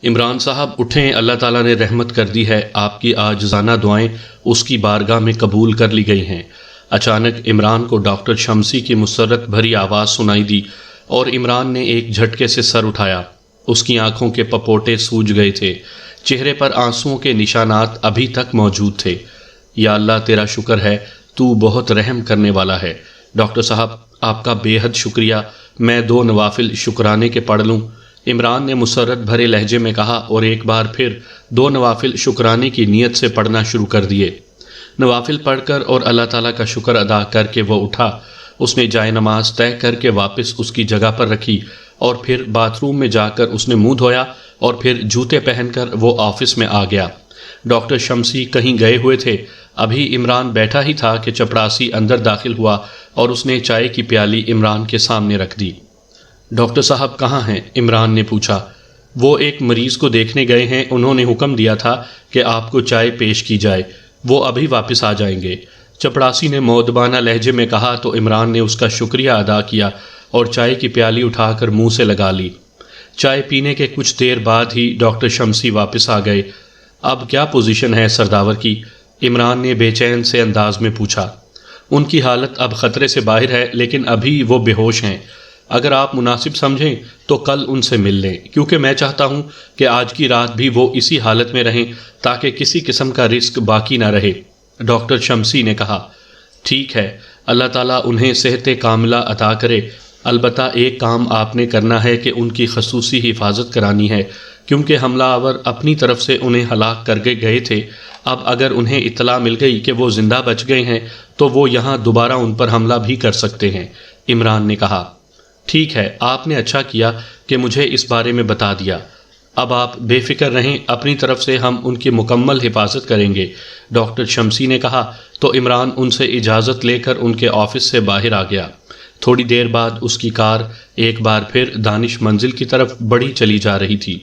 عمران صاحب اٹھیں، اللہ تعالیٰ نے رحمت کر دی ہے، آپ کی عاجزانہ دعائیں اس کی بارگاہ میں قبول کر لی گئی ہیں۔ اچانک عمران کو ڈاکٹر شمسی کی مسرت بھری آواز سنائی دی اور عمران نے ایک جھٹکے سے سر اٹھایا۔ اس کی آنکھوں کے پپوٹے سوج گئے تھے، چہرے پر آنسوؤں کے نشانات ابھی تک موجود تھے۔ یا اللہ تیرا شکر ہے، تو بہت رحم کرنے والا ہے۔ ڈاکٹر صاحب آپ کا بے حد شکریہ، میں 2 نوافل شکرانے کے پڑھ لوں؟ عمران نے مسرت بھرے لہجے میں کہا اور ایک بار پھر 2 نوافل شکرانے کی نیت سے پڑھنا شروع کر دیے۔ نوافل پڑھ کر اور اللہ تعالیٰ کا شکر ادا کر کے وہ اٹھا۔ اس نے جائے نماز طے کر کے واپس اس کی جگہ پر رکھی اور پھر باتھ روم میں جا کر اس نے منہ دھویا اور پھر جوتے پہن کر وہ آفس میں آ گیا۔ ڈاکٹر شمسی کہیں گئے ہوئے تھے۔ ابھی عمران بیٹھا ہی تھا کہ چپڑاسی اندر داخل ہوا اور اس نے چائے کی پیالی عمران کے سامنے رکھ دی۔ ڈاکٹر صاحب کہاں ہیں؟ عمران نے پوچھا۔ وہ ایک مریض کو دیکھنے گئے ہیں، انہوں نے حکم دیا تھا کہ آپ کو چائے پیش کی جائے، وہ ابھی واپس آ جائیں گے۔ چپڑاسی نے مؤدبانہ لہجے میں کہا تو عمران نے اس کا شکریہ ادا کیا اور چائے کی پیالی اٹھا کر منہ سے لگا لی۔ چائے پینے کے کچھ دیر بعد ہی ڈاکٹر شمسی واپس آ گئے۔ اب کیا پوزیشن ہے سرداور کی؟ عمران نے بے چین سے انداز میں پوچھا۔ ان کی حالت اب خطرے سے باہر ہے لیکن ابھی وہ بے ہوش ہیں۔ اگر آپ مناسب سمجھیں تو کل ان سے مل لیں، کیونکہ میں چاہتا ہوں کہ آج کی رات بھی وہ اسی حالت میں رہیں تاکہ کسی قسم کا رسک باقی نہ رہے۔ ڈاکٹر شمسی نے کہا، ٹھیک ہے، اللہ تعالیٰ انہیں صحت کاملہ عطا کرے۔ البتہ ایک کام آپ نے کرنا ہے کہ ان کی خصوصی حفاظت کرانی ہے، کیونکہ حملہ آور اپنی طرف سے انہیں ہلاک کر کے گئے تھے۔ اب اگر انہیں اطلاع مل گئی کہ وہ زندہ بچ گئے ہیں تو وہ یہاں دوبارہ ان پر حملہ بھی کر سکتے ہیں۔ عمران نے کہا، ٹھیک ہے، آپ نے اچھا کیا کہ مجھے اس بارے میں بتا دیا۔ اب آپ بے فکر رہیں، اپنی طرف سے ہم ان کی مکمل حفاظت کریں گے، ڈاکٹر شمسی نے کہا تو عمران ان سے اجازت لے کر ان کے آفس سے باہر آ گیا۔ تھوڑی دیر بعد اس کی کار ایک بار پھر دانش منزل کی طرف بڑھی چلی جا رہی تھی۔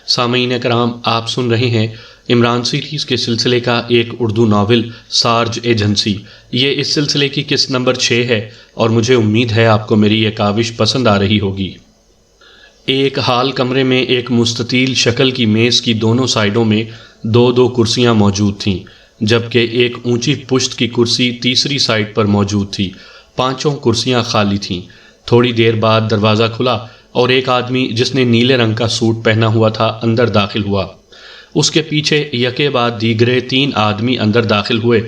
سامعین کرام، آپ سن رہے ہیں عمران سیریز کے سلسلے کا ایک اردو ناول سارج ایجنسی۔ یہ اس سلسلے کی قسط نمبر 6 ہے اور مجھے امید ہے آپ کو میری یہ کاوش پسند آ رہی ہوگی۔ ایک ہال کمرے میں ایک مستطیل شکل کی میز کی دونوں سائڈوں میں 2 کرسیاں موجود تھیں، جبکہ ایک اونچی پشت کی کرسی تیسری سائڈ پر موجود تھی۔ 5 کرسیاں خالی تھیں۔ تھوڑی دیر بعد دروازہ کھلا اور ایک آدمی جس نے نیلے رنگ کا سوٹ پہنا ہوا تھا اندر داخل ہوا۔ اس کے پیچھے یکے بعد دیگرے 3 آدمی اندر داخل ہوئے۔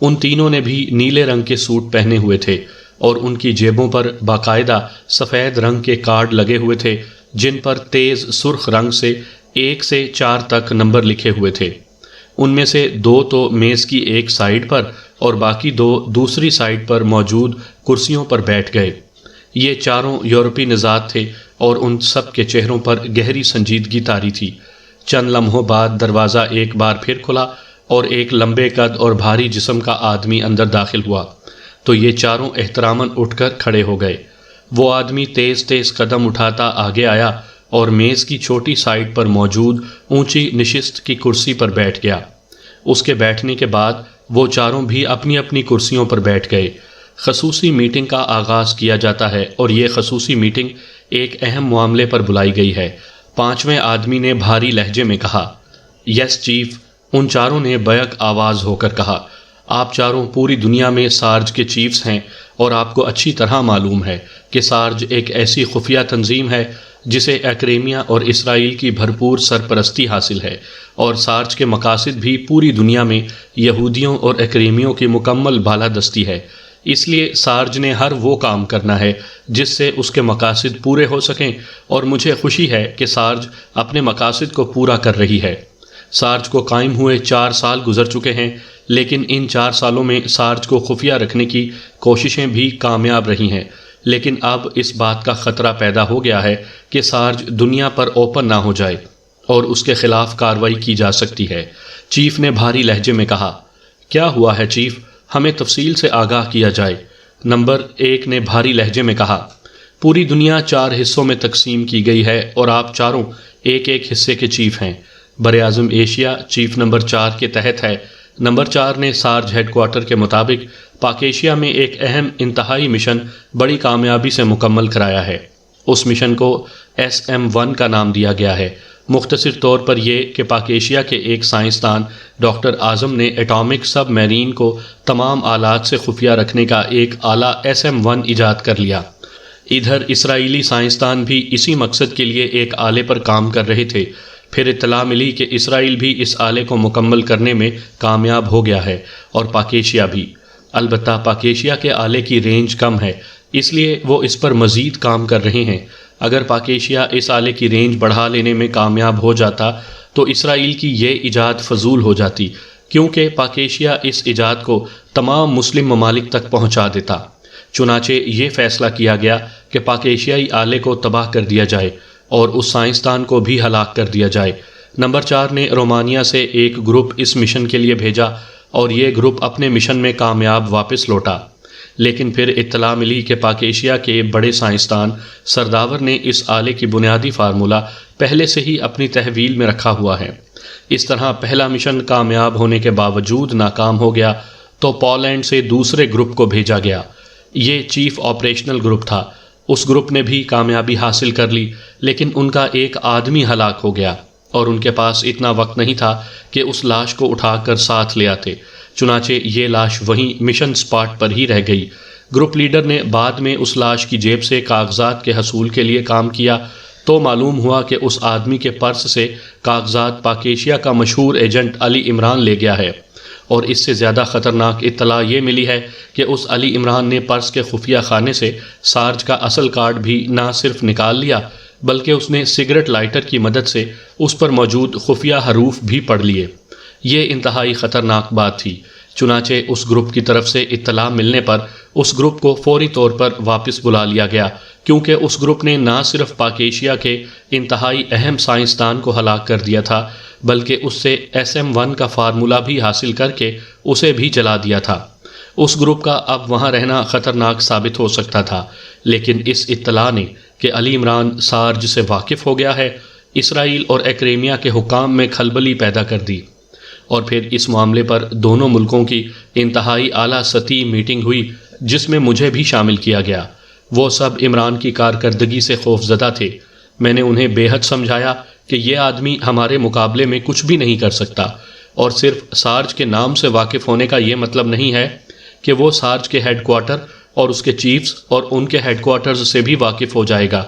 ان تینوں نے بھی نیلے رنگ کے سوٹ پہنے ہوئے تھے اور ان کی جیبوں پر باقاعدہ سفید رنگ کے کارڈ لگے ہوئے تھے جن پر تیز سرخ رنگ سے 1 سے 4 تک نمبر لکھے ہوئے تھے۔ ان میں سے 2 تو میز کی ایک سائڈ پر اور باقی 2 دوسری سائڈ پر موجود کرسیوں پر بیٹھ گئے۔ یہ چاروں یورپی نژاد تھے اور ان سب کے چہروں پر گہری سنجیدگی طاری تھی۔ چند لمحوں بعد دروازہ ایک بار پھر کھلا اور ایک لمبے قد اور بھاری جسم کا آدمی اندر داخل ہوا تو یہ چاروں احتراماً اٹھ کر کھڑے ہو گئے۔ وہ آدمی تیز تیز قدم اٹھاتا آگے آیا اور میز کی چھوٹی سائڈ پر موجود اونچی نشست کی کرسی پر بیٹھ گیا۔ اس کے بیٹھنے کے بعد وہ چاروں بھی اپنی اپنی کرسیوں پر بیٹھ گئے۔ خصوصی میٹنگ کا آغاز کیا جاتا ہے اور یہ خصوصی میٹنگ ایک اہم معاملے پر بلائی گئی ہے۔ 5ویں آدمی نے بھاری لہجے میں کہا، یس چیف۔ ان چاروں نے بیک آواز ہو کر کہا، آپ چاروں پوری دنیا میں سارج کے چیفز ہیں اور آپ کو اچھی طرح معلوم ہے کہ سارج ایک ایسی خفیہ تنظیم ہے جسے ایکریمیا اور اسرائیل کی بھرپور سرپرستی حاصل ہے، اور سارج کے مقاصد بھی پوری دنیا میں یہودیوں اور ایکریمیوں کی مکمل بالادستی ہے۔ اس لیے سارج نے ہر وہ کام کرنا ہے جس سے اس کے مقاصد پورے ہو سکیں، اور مجھے خوشی ہے کہ سارج اپنے مقاصد کو پورا کر رہی ہے۔ سارج کو قائم ہوئے 4 سال گزر چکے ہیں، لیکن ان 4 سالوں میں سارج کو خفیہ رکھنے کی کوششیں بھی کامیاب رہی ہیں، لیکن اب اس بات کا خطرہ پیدا ہو گیا ہے کہ سارج دنیا پر اوپن نہ ہو جائے اور اس کے خلاف کارروائی کی جا سکتی ہے۔ چیف نے بھاری لہجے میں کہا، کیا ہوا ہے چیف؟ ہمیں تفصیل سے آگاہ کیا جائے۔ نمبر 1 نے بھاری لہجے میں کہا، پوری دنیا 4 حصوں میں تقسیم کی گئی ہے اور آپ چاروں ایک ایک حصے کے چیف ہیں۔ براعظم ایشیا چیف نمبر 4 کے تحت ہے۔ نمبر 4 نے سارج ہیڈ کوارٹر کے مطابق پاک ایشیا میں ایک اہم انتہائی مشن بڑی کامیابی سے مکمل کرایا ہے۔ اس مشن کو SM-1 کا نام دیا گیا ہے۔ مختصر طور پر یہ کہ پاک ایشیا کے ایک سائنسدان ڈاکٹر اعظم نے ایٹامک سب میرین کو تمام آلات سے خفیہ رکھنے کا ایک آلہ SM-1 ایجاد کر لیا۔ ادھر اسرائیلی سائنسدان بھی اسی مقصد کے لیے ایک آلے پر کام کر رہے تھے۔ پھر اطلاع ملی کہ اسرائیل بھی اس آلے کو مکمل کرنے میں کامیاب ہو گیا ہے اور پاک ایشیا بھی۔ البتہ پاک ایشیا کے آلے کی رینج کم ہے، اس لیے وہ اس پر مزید کام کر رہے ہیں۔ اگر پاک ایشیا اس آلے کی رینج بڑھا لینے میں کامیاب ہو جاتا تو اسرائیل کی یہ ایجاد فضول ہو جاتی، کیونکہ پاک ایشیا اس ایجاد کو تمام مسلم ممالک تک پہنچا دیتا۔ چنانچہ یہ فیصلہ کیا گیا کہ پاک ایشیائی آلے کو تباہ کر دیا جائے اور اس سائنسدان کو بھی ہلاک کر دیا جائے۔ نمبر 4 نے رومانیہ سے ایک گروپ اس مشن کے لیے بھیجا اور یہ گروپ اپنے مشن میں کامیاب واپس لوٹا، لیکن پھر اطلاع ملی کہ پاک ایشیا کے بڑے سائنسدان سرداور نے اس آلے کی بنیادی فارمولہ پہلے سے ہی اپنی تحویل میں رکھا ہوا ہے۔ اس طرح پہلا مشن کامیاب ہونے کے باوجود ناکام ہو گیا تو پولینڈ سے دوسرے گروپ کو بھیجا گیا۔ یہ چیف آپریشنل گروپ تھا۔ اس گروپ نے بھی کامیابی حاصل کر لی، لیکن ان کا ایک آدمی ہلاک ہو گیا اور ان کے پاس اتنا وقت نہیں تھا کہ اس لاش کو اٹھا کر ساتھ لے آتے، چنانچہ یہ لاش وہیں مشن سپاٹ پر ہی رہ گئی۔ گروپ لیڈر نے بعد میں اس لاش کی جیب سے کاغذات کے حصول کے لیے کام کیا تو معلوم ہوا کہ اس آدمی کے پرس سے کاغذات پاک ایشیا کا مشہور ایجنٹ علی عمران لے گیا ہے، اور اس سے زیادہ خطرناک اطلاع یہ ملی ہے کہ اس علی عمران نے پرس کے خفیہ خانے سے سارج کا اصل کارڈ بھی نہ صرف نکال لیا بلکہ اس نے سگریٹ لائٹر کی مدد سے اس پر موجود خفیہ حروف بھی پڑھ لیے۔ یہ انتہائی خطرناک بات تھی، چنانچہ اس گروپ کی طرف سے اطلاع ملنے پر اس گروپ کو فوری طور پر واپس بلا لیا گیا، کیونکہ اس گروپ نے نہ صرف پاک ایشیا کے انتہائی اہم سائنسدان کو ہلاک کر دیا تھا بلکہ اس سے SM-1 کا فارمولہ بھی حاصل کر کے اسے بھی جلا دیا تھا۔ اس گروپ کا اب وہاں رہنا خطرناک ثابت ہو سکتا تھا، لیکن اس اطلاع نے کہ علی عمران سارج سے واقف ہو گیا ہے، اسرائیل اور ایکریمیا کے حکام میں کھلبلی پیدا کر دی، اور پھر اس معاملے پر دونوں ملکوں کی انتہائی اعلیٰ سطحی میٹنگ ہوئی جس میں مجھے بھی شامل کیا گیا۔ وہ سب عمران کی کارکردگی سے خوفزدہ تھے۔ میں نے انہیں بے حد سمجھایا کہ یہ آدمی ہمارے مقابلے میں کچھ بھی نہیں کر سکتا، اور صرف سارج کے نام سے واقف ہونے کا یہ مطلب نہیں ہے کہ وہ سارج کے ہیڈ کوارٹر اور اس کے چیفز اور ان کے ہیڈ کوارٹرز سے بھی واقف ہو جائے گا۔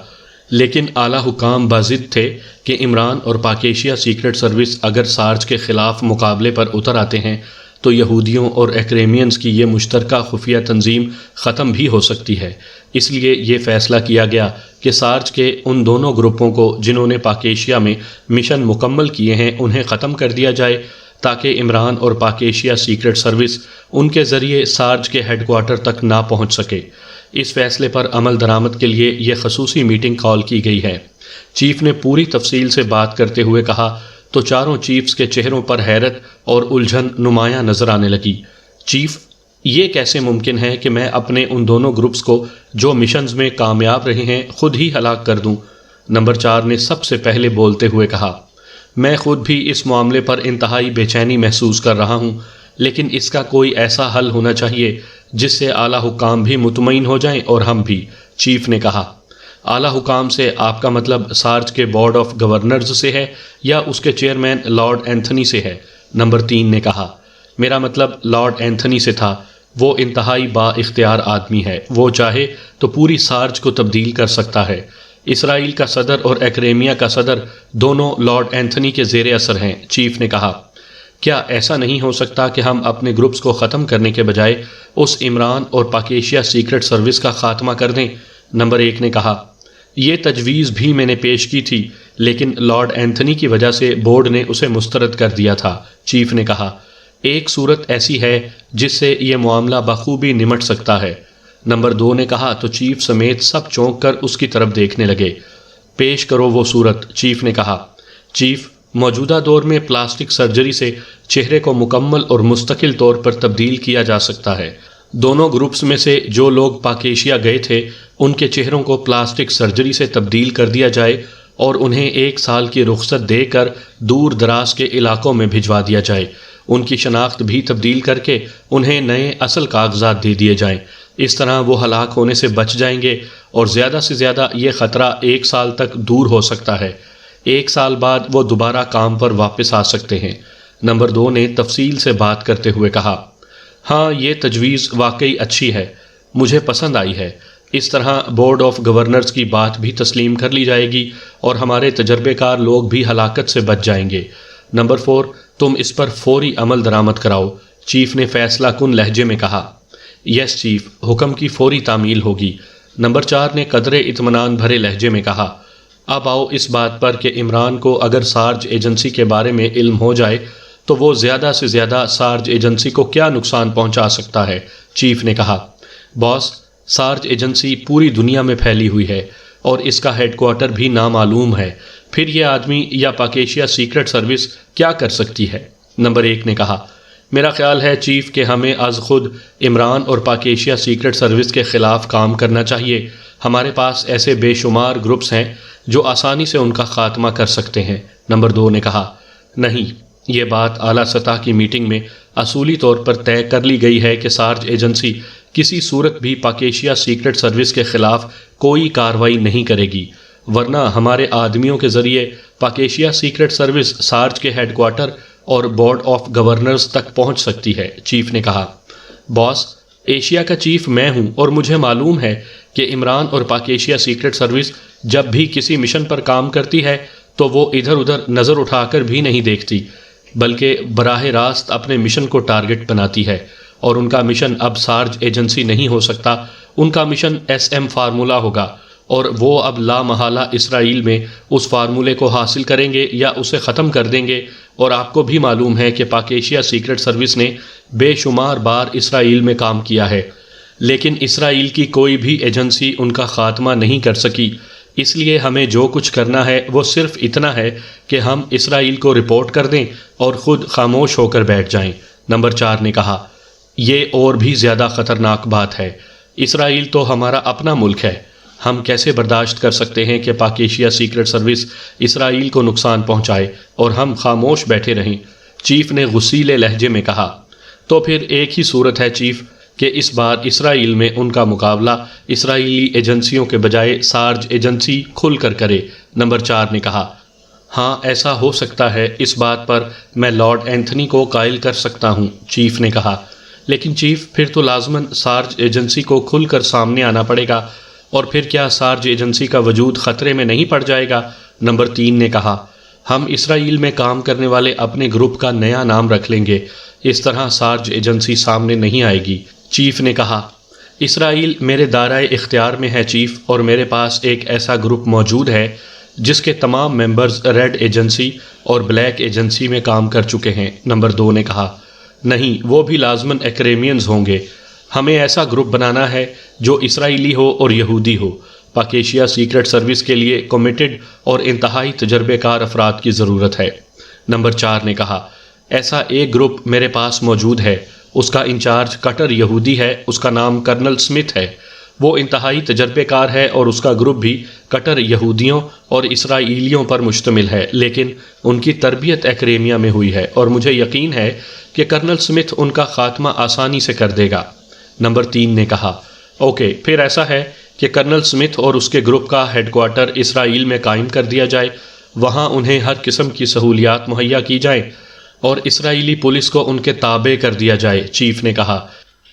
لیکن اعلیٰ حکام باضد تھے کہ عمران اور پاک ایشیا سیکرٹ سروس اگر سارج کے خلاف مقابلے پر اتر آتے ہیں تو یہودیوں اور ایکریمینز کی یہ مشترکہ خفیہ تنظیم ختم بھی ہو سکتی ہے۔ اس لیے یہ فیصلہ کیا گیا کہ سارج کے ان دونوں گروپوں کو جنہوں نے پاک ایشیا میں مشن مکمل کیے ہیں انہیں ختم کر دیا جائے تاکہ عمران اور پاک ایشیا سیکرٹ سروس ان کے ذریعے سارج کے ہیڈ کوارٹر تک نہ پہنچ سکے۔ اس فیصلے پر عمل درآمد کے لیے یہ خصوصی میٹنگ کال کی گئی ہے۔ چیف نے پوری تفصیل سے بات کرتے ہوئے کہا تو چاروں چیفز کے چہروں پر حیرت اور الجھن نمایاں نظر آنے لگی۔ چیف، یہ کیسے ممکن ہے کہ میں اپنے ان دونوں گروپس کو جو مشنز میں کامیاب رہے ہیں خود ہی ہلاک کر دوں؟ نمبر 4 نے سب سے پہلے بولتے ہوئے کہا، میں خود بھی اس معاملے پر انتہائی بے چینی محسوس کر رہا ہوں، لیکن اس کا کوئی ایسا حل ہونا چاہیے جس سے اعلیٰ حکام بھی مطمئن ہو جائیں اور ہم بھی۔ چیف نے کہا، اعلیٰ حکام سے آپ کا مطلب سارج کے بورڈ آف گورنرز سے ہے یا اس کے چیئرمین لارڈ اینتھنی سے ہے؟ نمبر 3 نے کہا، میرا مطلب لارڈ اینتھنی سے تھا۔ وہ انتہائی با اختیار آدمی ہے، وہ چاہے تو پوری سارج کو تبدیل کر سکتا ہے۔ اسرائیل کا صدر اور ایکریمیا کا صدر دونوں لارڈ اینتھنی کے زیر اثر ہیں۔ چیف نے کہا، کیا ایسا نہیں ہو سکتا کہ ہم اپنے گروپس کو ختم کرنے کے بجائے اس عمران اور پاک ایشیا سیکرٹ سروس کا خاتمہ کر دیں؟ نمبر 1 نے کہا، یہ تجویز بھی میں نے پیش کی تھی لیکن لارڈ اینتھنی کی وجہ سے بورڈ نے اسے مسترد کر دیا تھا۔ چیف نے کہا، ایک صورت ایسی ہے جس سے یہ معاملہ بخوبی نمٹ سکتا ہے۔ نمبر 2 نے کہا تو چیف سمیت سب چونک کر اس کی طرف دیکھنے لگے۔ پیش کرو وہ صورت، چیف نے کہا۔ چیف، موجودہ دور میں پلاسٹک سرجری سے چہرے کو مکمل اور مستقل طور پر تبدیل کیا جا سکتا ہے۔ دونوں گروپس میں سے جو لوگ پاک ایشیا گئے تھے ان کے چہروں کو پلاسٹک سرجری سے تبدیل کر دیا جائے اور انہیں 1 سال کی رخصت دے کر دور دراز کے علاقوں میں بھجوا دیا جائے۔ ان کی شناخت بھی تبدیل کر کے انہیں نئے اصل کاغذات دے دیے جائیں۔ اس طرح وہ ہلاک ہونے سے بچ جائیں گے اور زیادہ سے زیادہ یہ خطرہ 1 سال تک دور ہو سکتا ہے۔ 1 سال بعد وہ دوبارہ کام پر واپس آ سکتے ہیں۔ نمبر 2 نے تفصیل سے بات کرتے ہوئے کہا، ہاں یہ تجویز واقعی اچھی ہے، مجھے پسند آئی ہے۔ اس طرح بورڈ آف گورنرز کی بات بھی تسلیم کر لی جائے گی اور ہمارے تجربے کار لوگ بھی ہلاکت سے بچ جائیں گے۔ نمبر 4 تم اس پر فوری عمل درآمد کراؤ، چیف نے فیصلہ کن لہجے میں کہا۔ یس چیف، حکم کی فوری تعمیل ہوگی۔ نمبر 4 نے قدرے اطمینان بھرے لہجے میں کہا۔ اب آؤ اس بات پر کہ عمران کو اگر سارج ایجنسی کے بارے میں علم ہو جائے تو وہ زیادہ سے زیادہ سارج ایجنسی کو کیا نقصان پہنچا سکتا ہے، چیف نے کہا۔ باس، سارج ایجنسی پوری دنیا میں پھیلی ہوئی ہے اور اس کا ہیڈ کوارٹر بھی نامعلوم ہے، پھر یہ آدمی یا پاکیشیا سیکرٹ سروس کیا کر سکتی ہے؟ نمبر 1 نے کہا، میرا خیال ہے چیف کہ ہمیں از خود عمران اور پاکیشیا سیکرٹ سروس کے خلاف کام کرنا چاہیے۔ ہمارے پاس ایسے بے شمار گروپس ہیں جو آسانی سے ان کا خاتمہ کر سکتے ہیں۔ نمبر 2 نے کہا، نہیں، یہ بات اعلیٰ سطح کی میٹنگ میں اصولی طور پر طے کر لی گئی ہے کہ سارج ایجنسی کسی صورت بھی پاکیشیا سیکرٹ سروس کے خلاف کوئی کارروائی نہیں کرے گی، ورنہ ہمارے آدمیوں کے ذریعے پاکیشیا سیکرٹ سروس سارج کے ہیڈ کوارٹر اور بورڈ آف گورنرز تک پہنچ سکتی ہے، چیف نے کہا۔ باس، ایشیا کا چیف میں ہوں اور مجھے معلوم ہے کہ عمران اور پاکیشیا سیکرٹ سروس جب بھی کسی مشن پر کام کرتی ہے تو وہ ادھر ادھر نظر اٹھا کر بھی نہیں دیکھتی، بلکہ براہ راست اپنے مشن کو ٹارگٹ بناتی ہے، اور ان کا مشن اب سارج ایجنسی نہیں ہو سکتا، ان کا مشن SM فارمولا ہوگا، اور وہ اب لا محالہ اسرائیل میں اس فارمولے کو حاصل کریں گے یا اسے ختم کر دیں گے۔ اور آپ کو بھی معلوم ہے کہ پاکیشیا سیکرٹ سروس نے بے شمار بار اسرائیل میں کام کیا ہے، لیکن اسرائیل کی کوئی بھی ایجنسی ان کا خاتمہ نہیں کر سکی۔ اس لیے ہمیں جو کچھ کرنا ہے وہ صرف اتنا ہے کہ ہم اسرائیل کو رپورٹ کر دیں اور خود خاموش ہو کر بیٹھ جائیں۔ نمبر 4 نے کہا، یہ اور بھی زیادہ خطرناک بات ہے، اسرائیل تو ہمارا اپنا ملک ہے، ہم کیسے برداشت کر سکتے ہیں کہ پاکیشیا سیکرٹ سروس اسرائیل کو نقصان پہنچائے اور ہم خاموش بیٹھے رہیں، چیف نے غصیلے لہجے میں کہا۔ تو پھر ایک ہی صورت ہے چیف کہ اس بار اسرائیل میں ان کا مقابلہ اسرائیلی ایجنسیوں کے بجائے سارج ایجنسی کھل کر کرے، نمبر 4 نے کہا۔ ہاں ایسا ہو سکتا ہے، اس بات پر میں لارڈ اینتھنی کو قائل کر سکتا ہوں، چیف نے کہا۔ لیکن چیف، پھر تو لازماً سارج ایجنسی کو کھل کر سامنے آنا پڑے گا، اور پھر کیا سارج ایجنسی کا وجود خطرے میں نہیں پڑ جائے گا؟ نمبر 3 نے کہا، ہم اسرائیل میں کام کرنے والے اپنے گروپ کا نیا نام رکھ لیں گے، اس طرح سارج ایجنسی سامنے نہیں آئے گی، چیف نے کہا۔ اسرائیل میرے دائرۂ اختیار میں ہے چیف، اور میرے پاس ایک ایسا گروپ موجود ہے جس کے تمام ممبرز ریڈ ایجنسی اور بلیک ایجنسی میں کام کر چکے ہیں، نمبر 2 نے کہا۔ نہیں، وہ بھی لازماً ایکریمینز ہوں گے، ہمیں ایسا گروپ بنانا ہے جو اسرائیلی ہو اور یہودی ہو۔ پاکیشیا سیکرٹ سروس کے لیے کمیٹڈ اور انتہائی تجربے کار افراد کی ضرورت ہے، نمبر 4 نے کہا۔ ایسا ایک گروپ میرے پاس موجود ہے، اس کا انچارج کٹر یہودی ہے، اس کا نام کرنل سمتھ ہے، وہ انتہائی تجربے کار ہے اور اس کا گروپ بھی کٹر یہودیوں اور اسرائیلیوں پر مشتمل ہے، لیکن ان کی تربیت ایکریمیا میں ہوئی ہے، اور مجھے یقین ہے کہ کرنل سمتھ ان کا خاتمہ آسانی سے کر دے گا، نمبر 3 نے کہا۔ اوکے، پھر ایسا ہے کہ کرنل سمتھ اور اس کے گروپ کا ہیڈ کوارٹر اسرائیل میں قائم کر دیا جائے، وہاں انہیں ہر قسم کی سہولیات مہیا کی جائیں اور اسرائیلی پولیس کو ان کے تابع کر دیا جائے، چیف نے کہا۔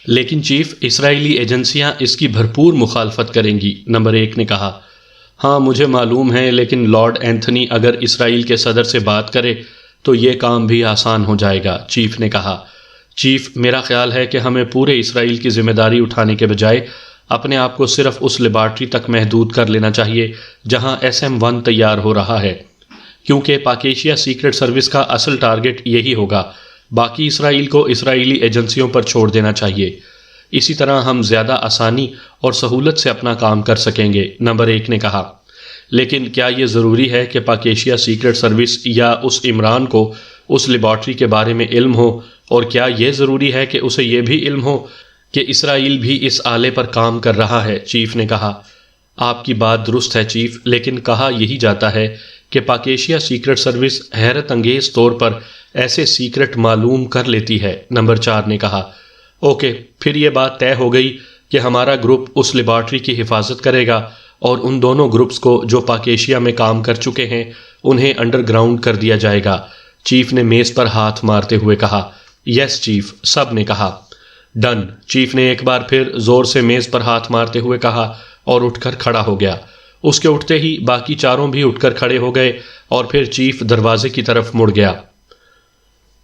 لیکن چیف، اسرائیلی ایجنسیاں اس کی بھرپور مخالفت کریں گی، نمبر 1 نے کہا۔ ہاں مجھے معلوم ہے، لیکن لارڈ اینتھنی اگر اسرائیل کے صدر سے بات کرے تو یہ کام بھی آسان ہو جائے گا، چیف نے کہا۔ چیف، میرا خیال ہے کہ ہمیں پورے اسرائیل کی ذمہ داری اٹھانے کے بجائے اپنے آپ کو صرف اس لیبارٹری تک محدود کر لینا چاہیے جہاں SM-1 تیار ہو رہا ہے، کیونکہ پاکیشیا سیکرٹ سروس کا اصل ٹارگٹ یہی ہوگا، باقی اسرائیل کو اسرائیلی ایجنسیوں پر چھوڑ دینا چاہیے، اسی طرح ہم زیادہ آسانی اور سہولت سے اپنا کام کر سکیں گے، نمبر 1 نے کہا۔ لیکن کیا یہ ضروری ہے کہ پاکیشیا سیکرٹ سروس یا اس عمران کو اس لیبارٹری کے بارے میں علم ہو، اور کیا یہ ضروری ہے کہ اسے یہ بھی علم ہو کہ اسرائیل بھی اس آلے پر کام کر رہا ہے، چیف نے کہا۔ آپ کی بات درست ہے چیف، لیکن کہا یہی جاتا ہے کہ پاکیشیا سیکرٹ سروس حیرت انگیز طور پر ایسے سیکرٹ معلوم کر لیتی ہے، نمبر 4 نے کہا۔ اوکے، پھر یہ بات طے ہو گئی کہ ہمارا گروپ اس لیبارٹری کی حفاظت کرے گا اور ان دونوں گروپس کو جو پاک ایشیا میں کام کر چکے ہیں انہیں انڈر گراؤنڈ کر دیا جائے گا۔ چیف نے میز پر ہاتھ مارتے ہوئے کہا۔ یس چیف، سب نے کہا۔ ڈن، چیف نے ایک بار پھر زور سے میز پر ہاتھ مارتے ہوئے کہا اور اٹھ کر کھڑا ہو گیا۔ اس کے اٹھتے ہی باقی چاروں بھی اٹھ کر کھڑے ہو گئے اور پھر چیف دروازے کی طرف مڑ گیا۔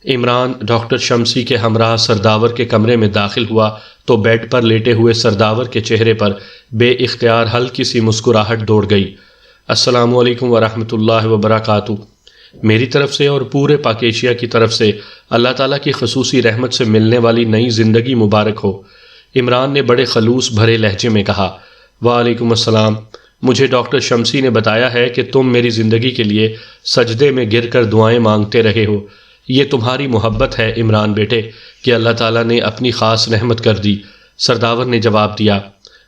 عمران ڈاکٹر شمسی کے ہمراہ سرداور کے کمرے میں داخل ہوا تو بیڈ پر لیٹے ہوئے سرداور کے چہرے پر بے اختیار ہلکی سی مسکراہٹ دوڑ گئی۔ السلام علیکم ورحمۃ اللہ وبرکاتہ۔ میری طرف سے اور پورے پاک ایشیا کی طرف سے اللہ تعالیٰ کی خصوصی رحمت سے ملنے والی نئی زندگی مبارک ہو۔ عمران نے بڑے خلوص بھرے لہجے میں کہا۔ وعلیکم السلام، مجھے ڈاکٹر شمسی نے بتایا ہے کہ تم میری زندگی کے لیے سجدے میں گر کر دعائیں مانگتے رہے ہو۔ یہ تمہاری محبت ہے عمران بیٹے کہ اللہ تعالیٰ نے اپنی خاص رحمت کر دی، سرداور نے جواب دیا۔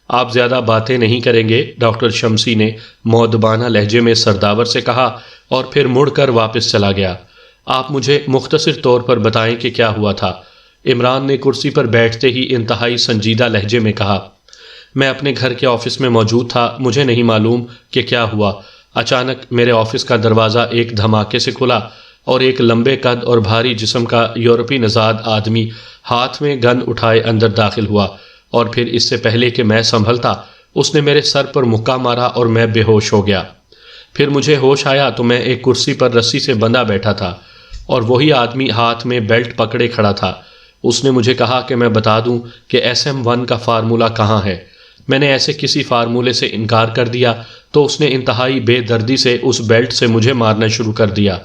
آپ زیادہ باتیں نہیں کریں گے، ڈاکٹر شمسی نے مؤدبانہ لہجے میں سرداور سے کہا اور پھر مڑ کر واپس چلا گیا۔ آپ مجھے مختصر طور پر بتائیں کہ کیا ہوا تھا، عمران نے کرسی پر بیٹھتے ہی انتہائی سنجیدہ لہجے میں کہا۔ میں اپنے گھر کے آفس میں موجود تھا، مجھے نہیں معلوم کہ کیا ہوا۔ اچانک میرے آفس کا دروازہ ایک دھماکے سے کھلا اور ایک لمبے قد اور بھاری جسم کا یورپی نژاد آدمی ہاتھ میں گن اٹھائے اندر داخل ہوا، اور پھر اس سے پہلے کہ میں سنبھلتا اس نے میرے سر پر مکہ مارا اور میں بے ہوش ہو گیا۔ پھر مجھے ہوش آیا تو میں ایک کرسی پر رسی سے بندھا بیٹھا تھا اور وہی آدمی ہاتھ میں بیلٹ پکڑے کھڑا تھا۔ اس نے مجھے کہا کہ میں بتا دوں کہ SM-1 کا فارمولہ کہاں ہے۔ میں نے ایسے کسی فارمولے سے انکار کر دیا تو اس نے انتہائی بے دردی سے اس بیلٹ سے مجھے مارنا شروع کر دیا۔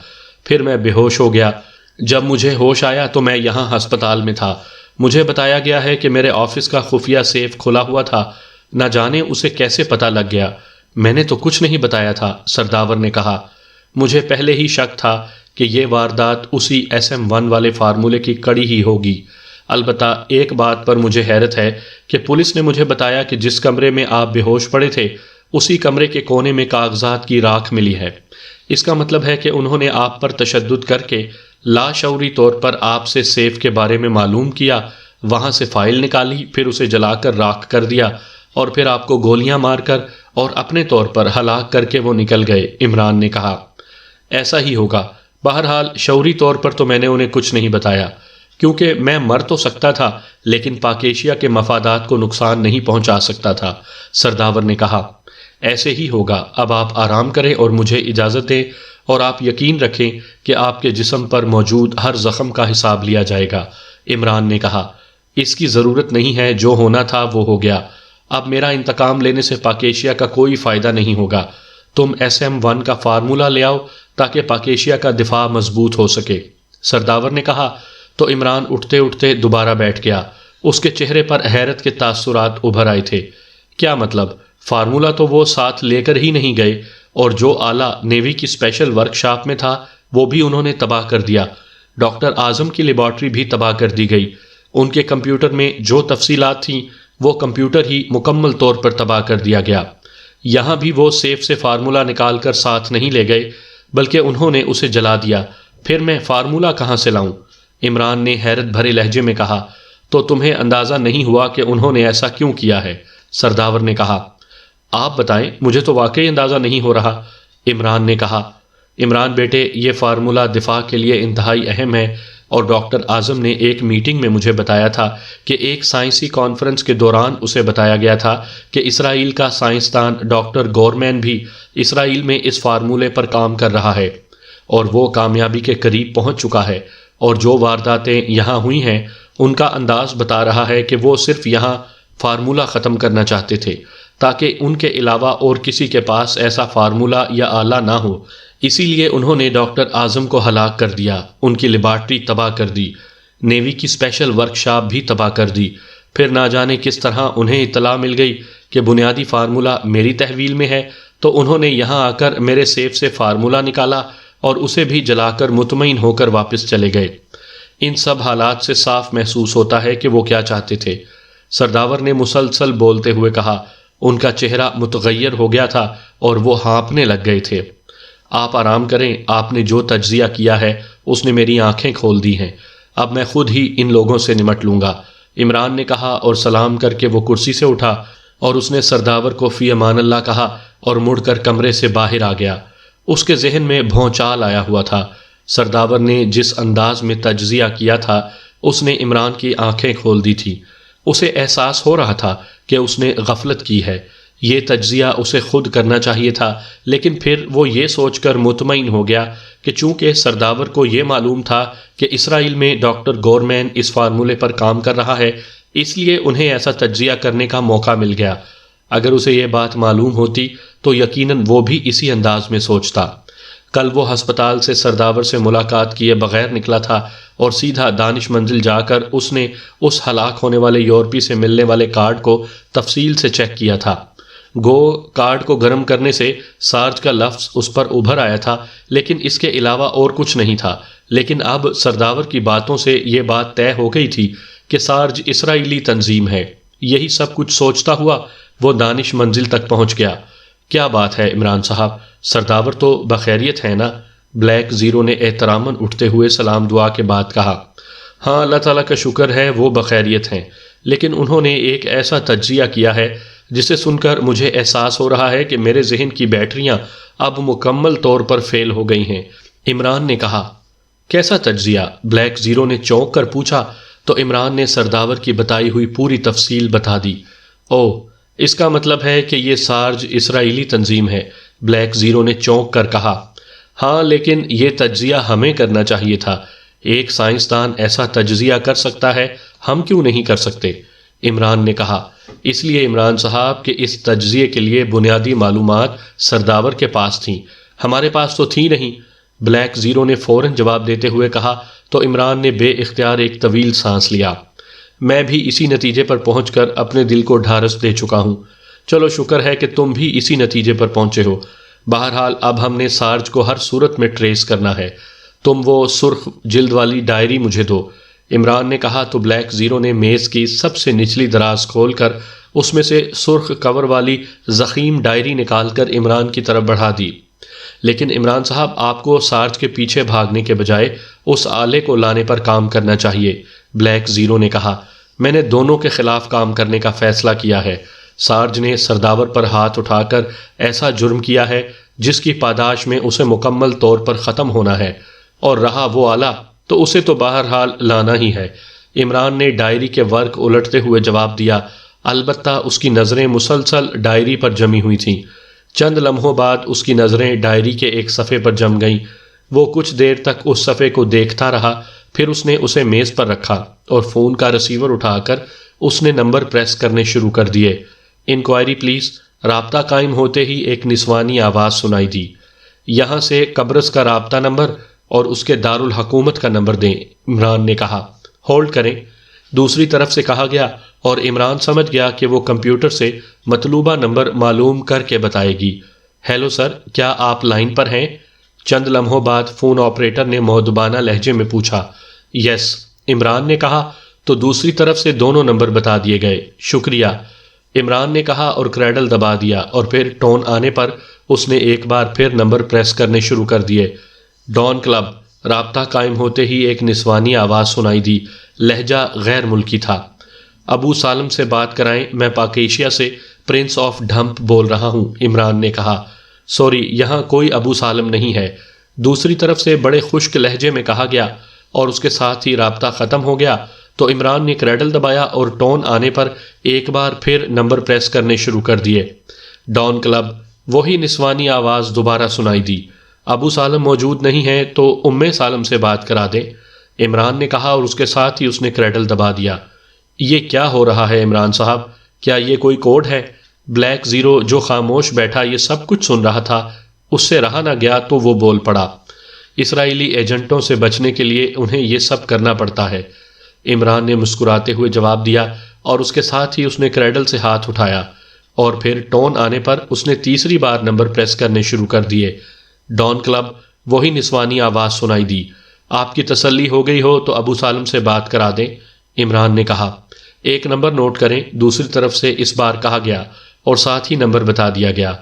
پھر میں بے ہوش ہو گیا۔ جب مجھے ہوش آیا تو میں یہاں ہسپتال میں تھا۔ مجھے بتایا گیا ہے کہ میرے آفس کا خفیہ سیف کھلا ہوا تھا، نہ جانے اسے کیسے پتہ لگ گیا۔ میں نے تو کچھ نہیں بتایا تھا، سرداور نے کہا۔ مجھے پہلے ہی شک تھا کہ یہ واردات اسی SM-1 والے فارمولے کی کڑی ہی ہوگی۔ البتہ ایک بات پر مجھے حیرت ہے کہ پولیس نے مجھے بتایا کہ جس کمرے میں آپ بے ہوش پڑے تھے اسی کمرے کے کونے میں کاغذات کی راکھ ملی ہے۔ اس کا مطلب ہے کہ انہوں نے آپ پر تشدد کر کے لاشعوری طور پر آپ سے سیف کے بارے میں معلوم کیا، وہاں سے فائل نکالی، پھر اسے جلا کر راکھ کر دیا اور پھر آپ کو گولیاں مار کر اور اپنے طور پر ہلاک کر کے وہ نکل گئے، عمران نے کہا۔ ایسا ہی ہوگا، بہرحال شعوری طور پر تو میں نے انہیں کچھ نہیں بتایا، کیونکہ میں مر تو سکتا تھا لیکن پاک ایشیا کے مفادات کو نقصان نہیں پہنچا سکتا تھا، سرداور نے کہا۔ ایسے ہی ہوگا، اب آپ آرام کریں اور مجھے اجازت دیں، اور آپ یقین رکھیں کہ آپ کے جسم پر موجود ہر زخم کا حساب لیا جائے گا، عمران نے کہا۔ اس کی ضرورت نہیں ہے، جو ہونا تھا وہ ہو گیا۔ اب میرا انتقام لینے سے پاک ایشیا کا کوئی فائدہ نہیں ہوگا۔ تم SM-1 کا فارمولہ لے آؤ تاکہ پاک ایشیا کا دفاع مضبوط ہو سکے، سرداور نے کہا۔ تو عمران اٹھتے اٹھتے دوبارہ بیٹھ گیا۔ اس کے چہرے پر حیرت کے تاثرات ابھر آئے تھے۔ کیا مطلب؟ فارمولہ تو وہ ساتھ لے کر ہی نہیں گئے، اور جو آلہ نیوی کی اسپیشل ورک شاپ میں تھا وہ بھی انہوں نے تباہ کر دیا۔ ڈاکٹر اعظم کی لیبارٹری بھی تباہ کر دی گئی۔ ان کے کمپیوٹر میں جو تفصیلات تھیں وہ کمپیوٹر ہی مکمل طور پر تباہ کر دیا گیا۔ یہاں بھی وہ سیف سے فارمولہ نکال کر ساتھ نہیں لے گئے بلکہ انہوں نے اسے جلا دیا۔ پھر میں فارمولہ کہاں سے لاؤں؟ عمران نے حیرت بھرے لہجے میں کہا۔ تو تمہیں اندازہ نہیں ہوا کہ انہوں نے ایسا کیوں کیا ہے؟ سرداور نے کہا۔ آپ بتائیں، مجھے تو واقعی اندازہ نہیں ہو رہا، عمران نے کہا۔ عمران بیٹے، یہ فارمولہ دفاع کے لیے انتہائی اہم ہے، اور ڈاکٹر اعظم نے ایک میٹنگ میں مجھے بتایا تھا کہ ایک سائنسی کانفرنس کے دوران اسے بتایا گیا تھا کہ اسرائیل کا سائنسدان ڈاکٹر گورمین بھی اسرائیل میں اس فارمولے پر کام کر رہا ہے، اور وہ کامیابی کے قریب پہنچ چکا ہے، اور جو وارداتیں یہاں ہوئی ہیں ان کا انداز بتا رہا ہے کہ وہ صرف یہاں فارمولہ ختم کرنا چاہتے تھے تاکہ ان کے علاوہ اور کسی کے پاس ایسا فارمولہ یا آلہ نہ ہو۔ اسی لیے انہوں نے ڈاکٹر اعظم کو ہلاک کر دیا، ان کی لیبارٹری تباہ کر دی، نیوی کی اسپیشل ورک شاپ بھی تباہ کر دی۔ پھر نہ جانے کس طرح انہیں اطلاع مل گئی کہ بنیادی فارمولہ میری تحویل میں ہے، تو انہوں نے یہاں آ کر میرے سیف سے فارمولہ نکالا اور اسے بھی جلا کر مطمئن ہو کر واپس چلے گئے۔ ان سب حالات سے صاف محسوس ہوتا ہے کہ وہ کیا چاہتے تھے، سرداور نے مسلسل بولتے ہوئے کہا۔ ان کا چہرہ متغیر ہو گیا تھا اور وہ ہانپنے لگ گئے تھے۔ آپ آرام کریں، آپ نے جو تجزیہ کیا ہے اس نے میری آنکھیں کھول دی ہیں، اب میں خود ہی ان لوگوں سے نمٹ لوں گا، عمران نے کہا، اور سلام کر کے وہ کرسی سے اٹھا اور اس نے سرداور کو فی امان اللہ کہا اور مڑ کر کمرے سے باہر آ گیا۔ اس کے ذہن میں بھونچال آیا ہوا تھا۔ سرداور نے جس انداز میں تجزیہ کیا تھا اس نے عمران کی آنکھیں کھول دی تھی۔ اسے احساس ہو رہا تھا کہ اس نے غفلت کی ہے۔ یہ تجزیہ اسے خود کرنا چاہیے تھا، لیکن پھر وہ یہ سوچ کر مطمئن ہو گیا کہ چونکہ سرداور کو یہ معلوم تھا کہ اسرائیل میں ڈاکٹر گورمین اس فارمولے پر کام کر رہا ہے، اس لیے انہیں ایسا تجزیہ کرنے کا موقع مل گیا۔ اگر اسے یہ بات معلوم ہوتی تو یقیناً وہ بھی اسی انداز میں سوچتا۔ کل وہ ہسپتال سے سرداور سے ملاقات کیے بغیر نکلا تھا اور سیدھا دانش منزل جا کر اس نے اس ہلاک ہونے والے یورپی سے ملنے والے کارڈ کو تفصیل سے چیک کیا تھا۔ گو کارڈ کو گرم کرنے سے سارج کا لفظ اس پر ابھر آیا تھا، لیکن اس کے علاوہ اور کچھ نہیں تھا۔ لیکن اب سرداور کی باتوں سے یہ بات طے ہو گئی تھی کہ سارج اسرائیلی تنظیم ہے۔ یہی سب کچھ سوچتا ہوا وہ دانش منزل تک پہنچ گیا۔ کیا بات ہے عمران صاحب، سرداور تو بخیریت ہے نا؟ بلیک زیرو نے احتراماً اٹھتے ہوئے سلام دعا کے بعد کہا۔ ہاں، اللہ تعالیٰ کا شکر ہے وہ بخیریت ہیں، لیکن انہوں نے ایک ایسا تجزیہ کیا ہے جسے سن کر مجھے احساس ہو رہا ہے کہ میرے ذہن کی بیٹریاں اب مکمل طور پر فیل ہو گئی ہیں۔ عمران نے کہا۔ کیسا تجزیہ؟ بلیک زیرو نے چونک کر پوچھا تو عمران نے سرداور کی بتائی ہوئی پوری تفصیل بتا دی۔ اوہ، اس کا مطلب ہے کہ یہ سارج اسرائیلی تنظیم ہے، بلیک زیرو نے چونک کر کہا۔ ہاں، لیکن یہ تجزیہ ہمیں کرنا چاہیے تھا۔ ایک سائنسدان ایسا تجزیہ کر سکتا ہے، ہم کیوں نہیں کر سکتے؟ عمران نے کہا۔ اس لیے عمران صاحب کہ اس تجزیے کے لیے بنیادی معلومات سرداور کے پاس تھیں، ہمارے پاس تو تھی نہیں، بلیک زیرو نے فوراً جواب دیتے ہوئے کہا تو عمران نے بے اختیار ایک طویل سانس لیا۔ میں بھی اسی نتیجے پر پہنچ کر اپنے دل کو ڈھارس دے چکا ہوں۔ چلو شکر ہے کہ تم بھی اسی نتیجے پر پہنچے ہو۔ بہرحال اب ہم نے سارج کو ہر صورت میں ٹریس کرنا ہے۔ تم وہ سرخ جلد والی ڈائری مجھے دو، عمران نے کہا تو بلیک زیرو نے میز کی سب سے نچلی دراز کھول کر اس میں سے سرخ کور والی ضخیم ڈائری نکال کر عمران کی طرف بڑھا دی۔ لیکن عمران صاحب، آپ کو سارج کے پیچھے بھاگنے کے بجائے اس آلے کو لانے پر کام کرنا چاہیے، بلیک زیرو نے کہا۔ میں نے دونوں کے خلاف کام کرنے کا فیصلہ کیا ہے۔ سارج نے سرداور پر ہاتھ اٹھا کر ایسا جرم کیا ہے جس کی پاداش میں اسے مکمل طور پر ختم ہونا ہے، اور رہا وہ آلہ تو اسے تو بہرحال لانا ہی ہے۔ عمران نے ڈائری کے ورق الٹتے ہوئے جواب دیا، البتہ اس کی نظریں مسلسل ڈائری پر جمی ہوئی تھیں۔ چند لمحوں بعد اس کی نظریں ڈائری کے ایک صفحے پر جم گئیں۔ وہ کچھ دیر تک اس صفحے کو دیکھتا رہا، پھر اس نے اسے میز پر رکھا اور فون کا ریسیور اٹھا کر اس نے نمبر پریس کرنے شروع کر دیے۔ Inquiry please. رابطہ قائم ہوتے ہی ایک نسوانی آواز سنائی دی۔ یہاں سے قبرص کا رابطہ نمبر اور اس کے دارالحکومت کا نمبر دیں، عمران نے کہا۔ ہولڈ کریں، دوسری طرف سے کہا گیا، اور عمران سمجھ گیا کہ وہ کمپیوٹر سے مطلوبہ نمبر معلوم کر کے بتائے گی۔ ہیلو سر، کیا آپ لائن پر ہیں؟ چند لمحوں بعد فون آپریٹر نے مؤدبانہ لہجے میں پوچھا۔ یس، عمران نے کہا تو دوسری طرف سے دونوں نمبر بتا دیے گئے۔ شکریہ، عمران نے کہا اور کریڈل دبا دیا، اور پھر ٹون آنے پر اس نے ایک بار پھر نمبر پریس کرنے شروع کر دیے۔ Dawn club. رابطہ قائم ہوتے ہی ایک نسوانی آواز سنائی دی، لہجہ غیر ملکی تھا۔ ابو سالم سے بات کرائیں، میں پاکیشیا سے پرنس آف ڈھمپ بول رہا ہوں، عمران نے کہا۔ سوری، یہاں کوئی ابو سالم نہیں ہے، دوسری طرف سے بڑے خشک لہجے میں کہا گیا، اور اس کے ساتھ ہی رابطہ ختم ہو گیا تو عمران نے کریڈل دبایا اور ٹون آنے پر ایک بار پھر نمبر پریس کرنے شروع کر دیے۔ Dawn club. وہی نسوانی آواز دوبارہ سنائی دی۔ ابو سالم موجود نہیں ہے تو ام سالم سے بات کرا دیں، عمران نے کہا، اور اس کے ساتھ ہی اس نے کریڈل دبا دیا۔ یہ کیا ہو رہا ہے عمران صاحب؟ کیا یہ کوئی کوڈ ہے؟ بلیک زیرو جو خاموش بیٹھا یہ سب کچھ سن رہا تھا، اس سے رہا نہ گیا تو وہ بول پڑا۔ اسرائیلی ایجنٹوں سے بچنے کے لیے انہیں یہ سب کرنا پڑتا ہے، عمران نے مسکراتے ہوئے جواب دیا، اور اس کے ساتھ ہی اس نے کریڈل سے ہاتھ اٹھایا، اور پھر ٹون آنے پر اس نے تیسری بار نمبر پریس کرنے شروع کر دیے۔ Dawn club. وہی نسوانی آواز سنائی دی۔ آپ کی تسلی ہو گئی ہو تو ابو سالم سے بات کرا دیں، عمران نے کہا۔ ایک نمبر نوٹ کریں، دوسری طرف سے اس بار کہا گیا، اور ساتھ ہی نمبر بتا دیا گیا۔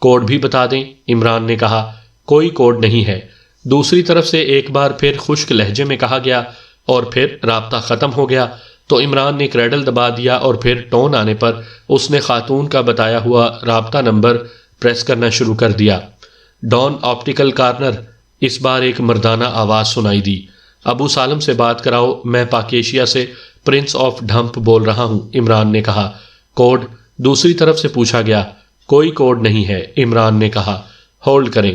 کوڈ بھی بتا دیں، عمران نے کہا۔ کوئی کوڈ نہیں ہے، دوسری طرف سے ایک بار پھر خشک لہجے میں کہا گیا، اور پھر رابطہ ختم ہو گیا تو عمران نے کریڈل دبا دیا، اور پھر ٹون آنے پر اس نے خاتون کا بتایا ہوا رابطہ نمبر پریس کرنا شروع کر دیا۔ ڈان آپٹیکل کارنر، اس بار ایک مردانہ آواز سنائی دی۔ ابو سالم سے بات کراؤ، میں پاکیشیا سے پرنس آف ڈھمپ بول رہا ہوں، عمران نے کہا۔ کوڈ؟ دوسری طرف سے پوچھا گیا۔ کوئی کوڈ نہیں ہے، عمران نے کہا۔ ہولڈ کریں،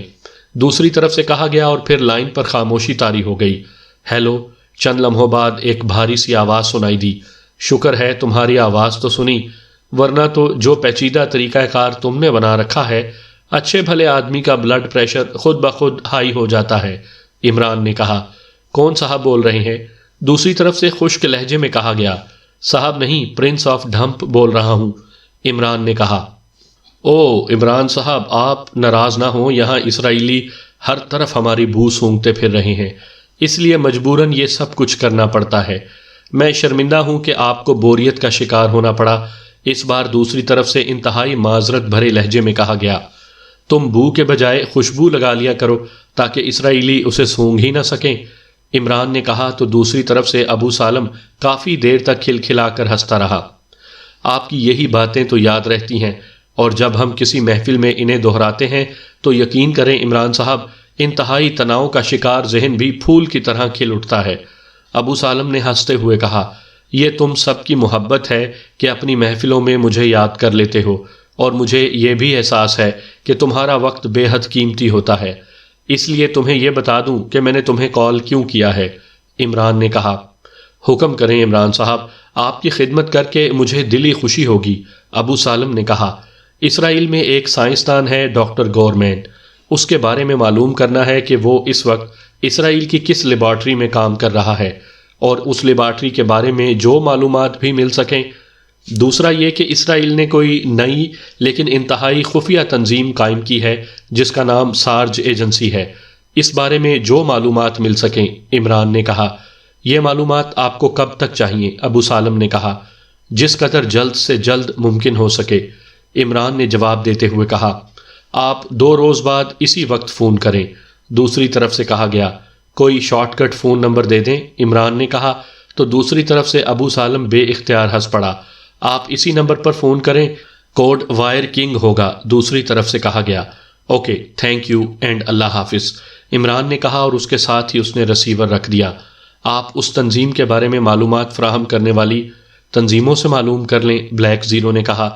دوسری طرف سے کہا گیا، اور پھر لائن پر خاموشی طاری ہو گئی۔ ہیلو، چند لمحوں بعد ایک بھاری سی آواز سنائی دی۔ شکر ہے تمہاری آواز تو سنی، ورنہ تو جو پیچیدہ طریقہ کار تم نے بنا رکھا ہے، اچھے بھلے آدمی کا بلڈ پریشر خود بخود ہائی ہو جاتا ہے، عمران نے کہا۔ کون صاحب بول رہے ہیں؟ دوسری طرف سے خشک لہجے میں کہا گیا۔ صاحب نہیں، پرنس آف ڈھمپ بول رہا ہوں، عمران نے کہا۔ او عمران صاحب، آپ ناراض نہ ہوں، یہاں اسرائیلی ہر طرف ہماری بو سونگتے پھر رہے ہیں، اس لیے مجبوراً یہ سب کچھ کرنا پڑتا ہے۔ میں شرمندہ ہوں کہ آپ کو بوریت کا شکار ہونا پڑا، اس بار دوسری طرف سے انتہائی معذرت بھرے لہجے میں کہا گیا۔ تم بو کے بجائے خوشبو لگا لیا کرو تاکہ اسرائیلی اسے سونگھ ہی نہ سکیں، عمران نے کہا تو دوسری طرف سے ابو سالم کافی دیر تک کھلکھلا کر ہنستا رہا۔ آپ کی یہی باتیں تو یاد رہتی ہیں، اور جب ہم کسی محفل میں انہیں دہراتے ہیں تو یقین کریں عمران صاحب، انتہائی تناؤ کا شکار ذہن بھی پھول کی طرح کھل اٹھتا ہے۔ ابو سالم نے ہنستے ہوئے کہا، یہ تم سب کی محبت ہے کہ اپنی محفلوں میں مجھے یاد کر لیتے ہو، اور مجھے یہ بھی احساس ہے کہ تمہارا وقت بے حد قیمتی ہوتا ہے، اس لیے تمہیں یہ بتا دوں کہ میں نے تمہیں کال کیوں کیا ہے، عمران نے کہا۔ حکم کریں عمران صاحب، آپ کی خدمت کر کے مجھے دلی خوشی ہوگی، ابو سالم نے کہا۔ اسرائیل میں ایک سائنسدان ہے ڈاکٹر گورمین، اس کے بارے میں معلوم کرنا ہے کہ وہ اس وقت اسرائیل کی کس لیبارٹری میں کام کر رہا ہے، اور اس لیبارٹری کے بارے میں جو معلومات بھی مل سکیں۔ دوسرا یہ کہ اسرائیل نے کوئی نئی لیکن انتہائی خفیہ تنظیم قائم کی ہے جس کا نام سارج ایجنسی ہے، اس بارے میں جو معلومات مل سکیں، عمران نے کہا۔ یہ معلومات آپ کو کب تک چاہیے، ابو سالم نے کہا۔ جس قدر جلد سے جلد ممکن ہو سکے، عمران نے جواب دیتے ہوئے کہا۔ آپ 2 روز بعد اسی وقت فون کریں، دوسری طرف سے کہا گیا۔ کوئی شارٹ کٹ فون نمبر دے دیں، عمران نے کہا تو دوسری طرف سے ابو سالم بے اختیار ہنس پڑا۔ آپ اسی نمبر پر فون کریں، کوڈ وائر کنگ ہوگا، دوسری طرف سے کہا گیا۔ اوکے، تھینک یو اینڈ اللہ حافظ، عمران نے کہا، اور اس کے ساتھ ہی اس نے ریسیور رکھ دیا۔ آپ اس تنظیم کے بارے میں معلومات فراہم کرنے والی تنظیموں سے معلوم کر لیں، بلیک زیرو نے کہا۔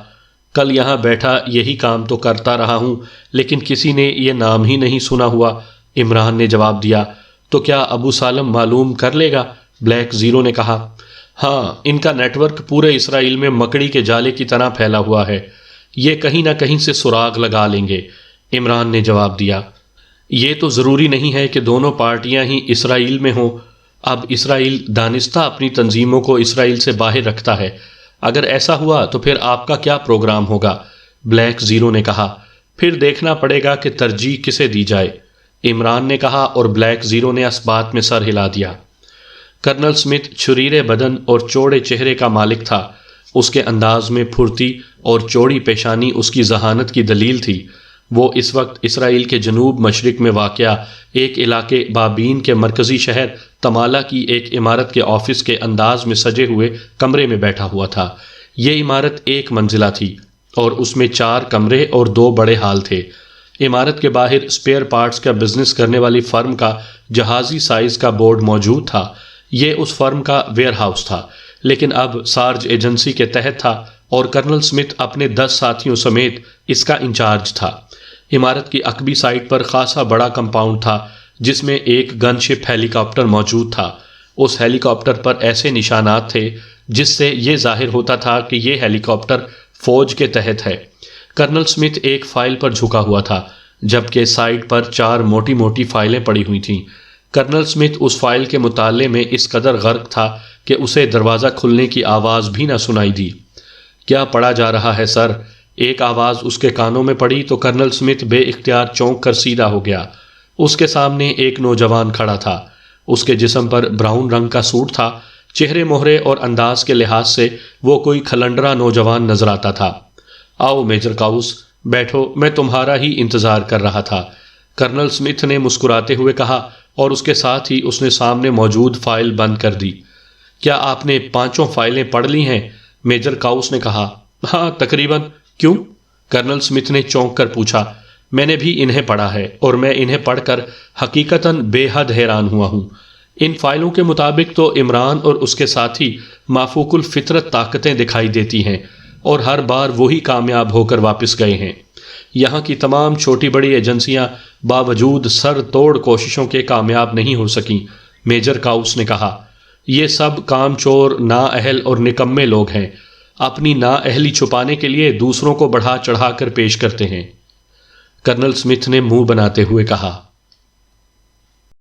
کل یہاں بیٹھا یہی کام تو کرتا رہا ہوں، لیکن کسی نے یہ نام ہی نہیں سنا ہوا، عمران نے جواب دیا۔ تو کیا ابو سالم معلوم کر لے گا، بلیک زیرو نے کہا۔ ہاں، ان کا نیٹ ورک پورے اسرائیل میں مکڑی کے جالے کی طرح پھیلا ہوا ہے، یہ کہیں نہ کہیں سے سراغ لگا لیں گے، عمران نے جواب دیا۔ یہ تو ضروری نہیں ہے کہ دونوں پارٹیاں ہی اسرائیل میں ہوں، اب اسرائیل دانستہ اپنی تنظیموں کو اسرائیل سے باہر رکھتا ہے، اگر ایسا ہوا تو پھر آپ کا کیا پروگرام ہوگا، بلیک زیرو نے کہا۔ پھر دیکھنا پڑے گا کہ ترجیح کسے دی جائے، عمران نے کہا، اور بلیک زیرو نے اس بات میں سر ہلا دیا۔ کرنل سمتھ چھریرے بدن اور چوڑے چہرے کا مالک تھا، اس کے انداز میں پھرتی اور چوڑی پیشانی اس کی ذہانت کی دلیل تھی۔ وہ اس وقت اسرائیل کے جنوب مشرق میں واقع ایک علاقے بابین کے مرکزی شہر تمالا کی ایک عمارت کے آفس کے انداز میں سجے ہوئے کمرے میں بیٹھا ہوا تھا۔ یہ عمارت 1 منزلہ تھی اور اس میں 4 کمرے اور 2 بڑے ہال تھے۔ عمارت کے باہر اسپیئر پارٹس کا بزنس کرنے والی فرم کا جہازی سائز کا بورڈ موجود تھا۔ یہ اس فرم کا ویئر ہاؤس تھا، لیکن اب سارج ایجنسی کے تحت تھا، اور کرنل سمتھ اپنے 10 ساتھیوں سمیت اس کا انچارج تھا۔ عمارت کی عقبی سائٹ پر خاصا بڑا کمپاؤنڈ تھا جس میں ایک گن شپ ہیلی کاپٹر موجود تھا۔ اس ہیلی کاپٹر پر ایسے نشانات تھے جس سے یہ ظاہر ہوتا تھا کہ یہ ہیلی کاپٹر فوج کے تحت ہے۔ کرنل سمتھ ایک فائل پر جھکا ہوا تھا، جبکہ سائڈ پر 4 موٹی موٹی فائلیں پڑی ہوئی تھیں۔ کرنل سمتھ اس فائل کے مطالعے میں اس قدر غرق تھا کہ اسے دروازہ کھلنے کی آواز بھی نہ سنائی دی۔ کیا پڑھا جا رہا ہے سر؟ ایک آواز اس کے کانوں میں پڑی تو کرنل سمتھ بے اختیار چونک کر سیدھا ہو گیا۔ اس کے سامنے ایک نوجوان کھڑا تھا، اس کے جسم پر براؤن رنگ کا سوٹ تھا، چہرے مہرے اور انداز کے لحاظ سے وہ کوئی کھلنڈرا نوجوان نظر آتا تھا۔ آؤ میجر کاؤس، بیٹھو، میں تمہارا ہی انتظار کر رہا تھا، کرنل سمتھ نے مسکراتے ہوئے کہا، اور اس کے ساتھ ہی اس نے سامنے موجود فائل بند کر دی۔ کیا آپ نے 5 فائلیں پڑھ لی ہیں؟ میجر کاؤس نے کہا۔ ہاں تقریباً۔ کیوں؟ کرنل اسمتھ نے چونک کر پوچھا، میں نے بھی انہیں پڑھا ہے اور میں انہیں پڑھ کر حقیقتاً بے حد حیران ہوا ہوں۔ ان فائلوں کے مطابق تو عمران اور اس کے ساتھی مافوق الفطرت طاقتیں دکھائی دیتی ہیں اور ہر بار وہی کامیاب ہو کر واپس گئے ہیں۔ یہاں کی تمام چھوٹی بڑی ایجنسیاں باوجود سر توڑ کوششوں کے کامیاب نہیں ہو سکیں۔ میجر کاؤس نے کہا، یہ سب کام چور، نااہل اور نکمے لوگ ہیں، اپنی نااہلی چھپانے کے لیے دوسروں کو بڑھا چڑھا کر پیش کرتے ہیں۔ کرنل اسمتھ نے منہ بناتے ہوئے کہا،